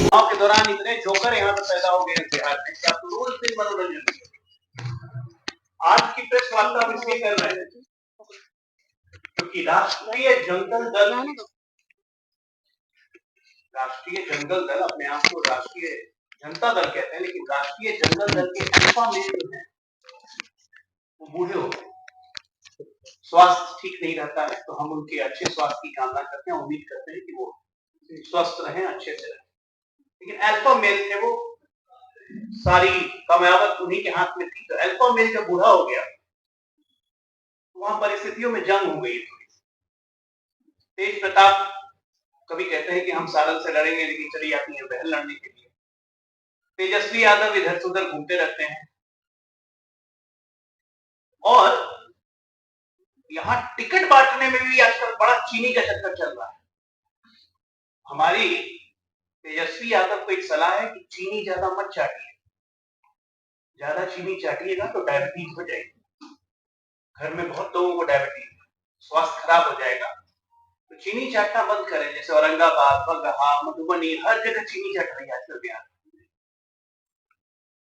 चुनाव के दौरान इतने जोकर यहाँ पर पैदा हो गए बिहार में कि आपको रोज दिन मनोरंजन। आज की प्रेस वार्ता हम इसलिए कर रहे हैं क्योंकि राष्ट्रीय जंगल दल अपने आप को राष्ट्रीय जनता दल कहते हैं, लेकिन राष्ट्रीय जंगल दल के अल्फा मेल जो है वो बूढ़े हो गए, स्वास्थ्य ठीक नहीं रहता है, तो हम उनके अच्छे स्वास्थ्य की कामना करते हैं, उम्मीद करते हैं कि वो स्वस्थ रहें, अच्छे से रहें। लेकिन अल्फा मेल थे वो, सारी कामयाबत उन्हीं के हाथ में थी। तो अल्फा मेल जब बूढ़ा हो गया तो वहां परिस्थितियों में जंग हो गई। तेज प्रताप कभी कहते हैं कि हम सारन से लड़ेंगे, लेकिन चली जाती है बहन लड़ने के लिए। तेजस्वी यादव इधर से उधर घूमते रहते हैं और यहाँ टिकट बांटने में भी आजकल बड़ा चीनी का चक्कर चल रहा है। हमारी तेजस्वी यादव को एक सलाह है कि चीनी ज्यादा मत चाटिए, ज्यादा चीनी चाटिएगा तो डायबिटीज हो जाएगी। घर में बहुत लोगों को डायबिटीज, स्वास्थ्य खराब हो जाएगा, तो चीनी चाटना बंद करें। जैसे औरंगाबाद, बगहा, मधुबनी, हर जगह चीनी चट रही है आजकल बिहार।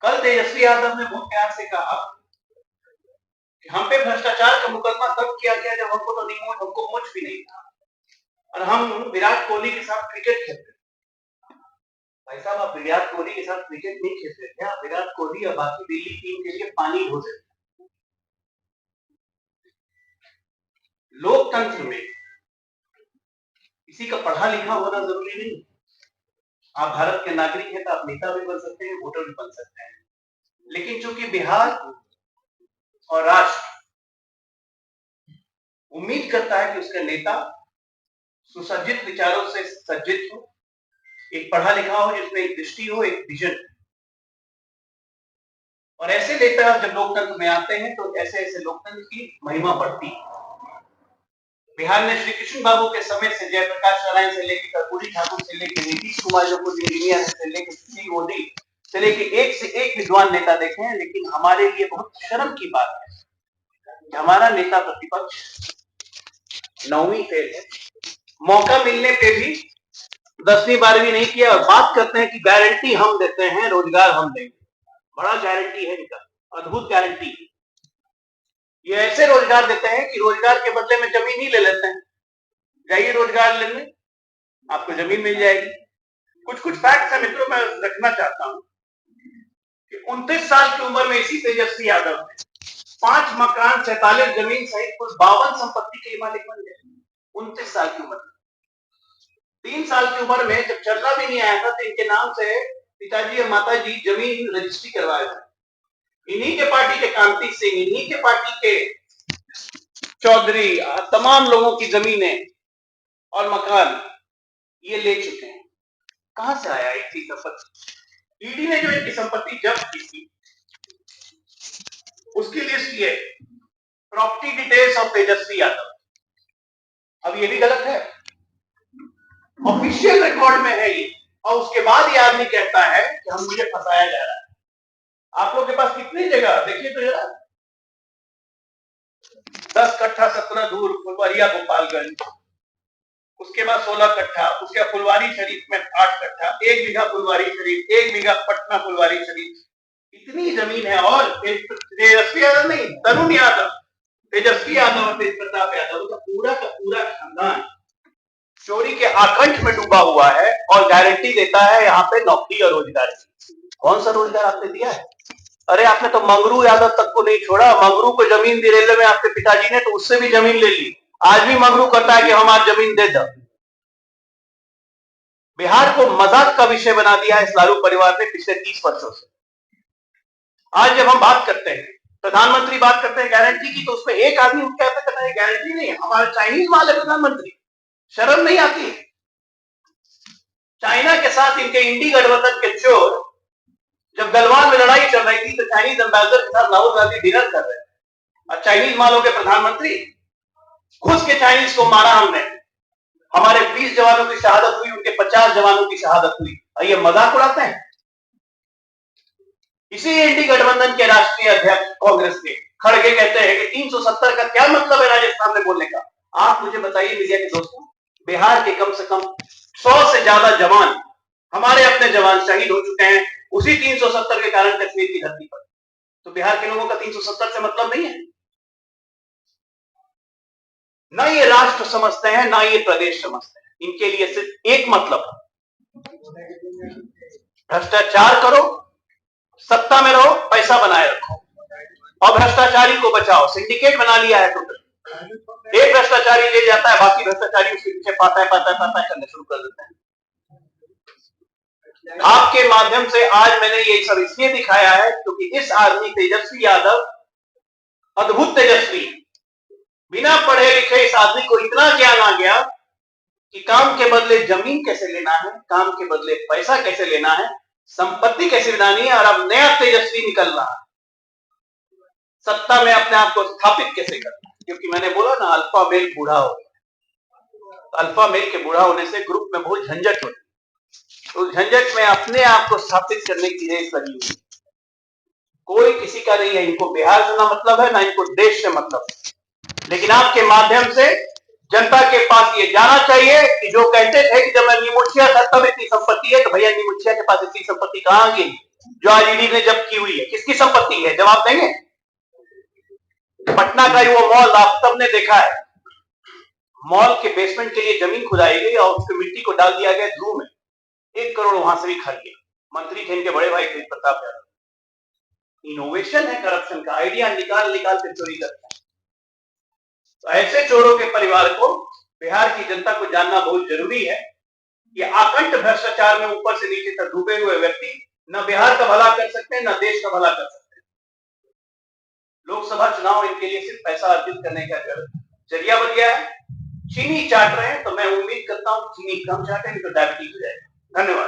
कल तेजस्वी यादव ने बहुत प्यार से कहा कि हम पे भ्रष्टाचार का मुकदमा तब किया गया जब हमको मोच भी नहीं था और हम विराट कोहली के साथ क्रिकेट खेलते। भाई साहब, आप विराट कोहली के साथ क्रिकेट नहीं खेलते थे, आप विराट कोहली और बाकी दिल्ली टीम के लिए पानी ढोते थे। लोकतंत्र में किसी का पढ़ा लिखा होना जरूरी नहीं। आप भारत के नागरिक हैं तो आप नेता भी बन सकते हैं, वोटर भी बन सकते हैं। लेकिन चूंकि बिहार और राष्ट्र उम्मीद करता है कि उसका नेता सुसज्जित विचारों से सज्जित हो, एक पढ़ा लिखा हो, जिसमें एक दृष्टि हो, एक विजन। और ऐसे नेता जब लोकतंत्र में आते हैं तो ऐसे ऐसे लोकतंत्र की महिमा बढ़ती है। बिहार में श्री कृष्ण बाबू के समय से जयप्रकाश नारायण से लेकर कर्पूरी ठाकुर से लेकर नीतीश कुमार जो खुद इंजीनियर है से लेकर सुशील मोदी से लेकर एक से एक विद्वान नेता देखे हैं। लेकिन हमारे लिए बहुत शर्म की बात है कि हमारा नेता प्रतिपक्ष 9वीं फेल है, मौका मिलने पे भी 10वीं 12वीं नहीं किया और बात करते हैं कि गारंटी हम देते हैं, रोजगार हम देंगे। बड़ा गारंटी है इनका, अद्भुत गारंटी। ये ऐसे रोजगार देते हैं कि रोजगार के बदले में जमीन ही ले लेते हैं। जाइए रोजगार लेने, आपको जमीन मिल जाएगी। कुछ कुछ फैक्ट्स है मित्रों, मैं रखना चाहता हूं कि 29 साल की उम्र में इसी तेजस्वी यादव ने 5 मकान, 47 जमीन सहित कुल 52 संपत्ति के मालिक बन गए। 29 साल की उम्र में। 3 साल की उम्र में जब चलना भी नहीं आया था तो इनके नाम से पिताजी और माताजी जमीन रजिस्ट्री करवाए थे। इन्हीं के पार्टी के कांति सिंह, इन्हीं के पार्टी के चौधरी, तमाम लोगों की जमीनें और मकान ये ले चुके हैं। कहां से आया इतनी संपत्ति? ईडी ने जो इनकी संपत्ति जब्त की थी उसकी लिस्ट ये, property details of Tejashwi Yadav. अब ये भी गलत है, ऑफिशियल रिकॉर्ड में है ये, और उसके बाद ये आदमी कहता है कि हम मुझे फंसाया जा रहा है। आप लोग के पास कितनी जगह देखिए तो जरा, 10 कट्ठा 17 दूर फुलवारिया गोपालगंज, उसके बाद 16 कट्ठा, उसके बाद फुलवारी शरीफ में 8 कट्ठा, 1 बीघा फुलवारी शरीफ, 1 बीघा पटना फुलवारी शरीफ, इतनी जमीन है। और तेजस्वी यादव नहीं, तरुण यादव, तेजस्वी यादव और तेज प्रताप यादव का पूरा खानदान चोरी के आकंठ में डूबा हुआ है और गारंटी देता है यहाँ पे नौकरी और रोजगार। कौन सा रोजगार आपने दिया है? अरे आपने तो मंगरू यादव तक को नहीं छोड़ा। मंगरू को जमीन दी रेलवे में आपके पिताजी ने, तो उससे भी जमीन ले ली। आज भी मंगरू करता है कि हमारी जमीन दे दो। बिहार को मजाक का विषय बना दिया है इस लालू परिवार ने पिछले 30 वर्षों से। आज जब हम बात करते हैं, प्रधानमंत्री बात करते हैं गारंटी की, तो उसमें एक आदमी उठ के आता कहता है गारंटी नहीं है, हमारा चाइनीज माल है। प्रधानमंत्री, शर्म नहीं आती? चाइना के साथ इनके इंडी गठबंधन के चोर जब गलवान में लड़ाई चल रही थी तो चाइनीज एम्बेसडर के साथ राहुल गांधी डिनर कर रहे थे और चाइनीज मालों के प्रधानमंत्री घुस के चाइनीज को मारा हमने। हमारे 20 जवानों की शहादत हुई, उनके 50 जवानों की शहादत हुई, और ये मजाक उड़ाते हैं। इसी इंडी गठबंधन के राष्ट्रीय अध्यक्ष कांग्रेस के खड़गे कहते हैं कि 370 का क्या मतलब है राजस्थान में बोलने का। आप मुझे बताइए मीडिया के दोस्तों, बिहार के कम से कम 100 से ज्यादा जवान हमारे अपने जवान शहीद हो चुके हैं उसी 370 के कारण कश्मीर की धरती पर। तो बिहार के लोगों का 370 से मतलब नहीं है। ना ये राष्ट्र समझते हैं, ना ये प्रदेश समझते हैं। इनके लिए सिर्फ एक मतलब, भ्रष्टाचार करो, सत्ता में रहो, पैसा बनाए रखो और भ्रष्टाचारी को बचाओ। सिंडिकेट बना लिया है टोटल। एक भ्रष्टाचारी ले जाता है, बाकी भ्रष्टाचारी उसके पीछे पाता है करने शुरू कर देते हैं। आपके माध्यम से आज मैंने ये सब इसलिए दिखाया है क्योंकि इस आदमी तेजस्वी यादव अद्भुत तेजस्वी, बिना पढ़े लिखे इस आदमी को इतना ज्ञान आ गया कि काम के बदले जमीन कैसे लेना है, काम के बदले पैसा कैसे लेना है, संपत्ति कैसे बनानी है, और अब नया तेजस्वी निकल रहा है सत्ता में अपने आप को स्थापित कैसे करना है। क्योंकि मैंने बोला ना, अल्फा मेल बूढ़ा हो गया। अल्फा मेल के बूढ़ा होने से ग्रुप में बहुत झंझट होती, तो झंझट में अपने आप को स्थापित करने की रेस लगी हुई। कोई किसी का नहीं है, इनको बिहार से ना मतलब है, ना इनको देश से मतलब है। लेकिन आपके माध्यम से जनता के पास ये जाना चाहिए कि जो कहते थे कि जब मैं निमुछिया था तब इतनी संपत्ति है, तो भैया निमुछिया के पास इतनी संपत्ति कहां गई जो आज ईडी ने जब्त की हुई है? किसकी संपत्ति है? जवाब देंगे? पटना का वो मॉल आप सबने देखा है, मॉल के बेसमेंट के लिए जमीन खुदाई गई और उसके मिट्टी को डाल दिया गया ध्रुव में। 1 करोड़ वहां से भी खा गया। मंत्री थे इनके बड़े भाई थे प्रताप यादव। इनोवेशन है करप्शन का, आइडिया निकाल निकाल के चोरी करते हैं। तो ऐसे चोरों के परिवार को बिहार की जनता को जानना बहुत जरूरी है कि आकंठ भ्रष्टाचार में ऊपर से नीचे तक डूबे हुए व्यक्ति न बिहार का भला कर सकते हैं, न देश का भला कर सकते हैं। लोकसभा चुनाव इनके लिए सिर्फ पैसा अर्जित करने का जरिया बन गया है। चीनी चाट रहे हैं, तो मैं उम्मीद करता हूं चीनी कम चाटे, नहीं तो डायबिटीज हो जाएगा। धन्यवाद।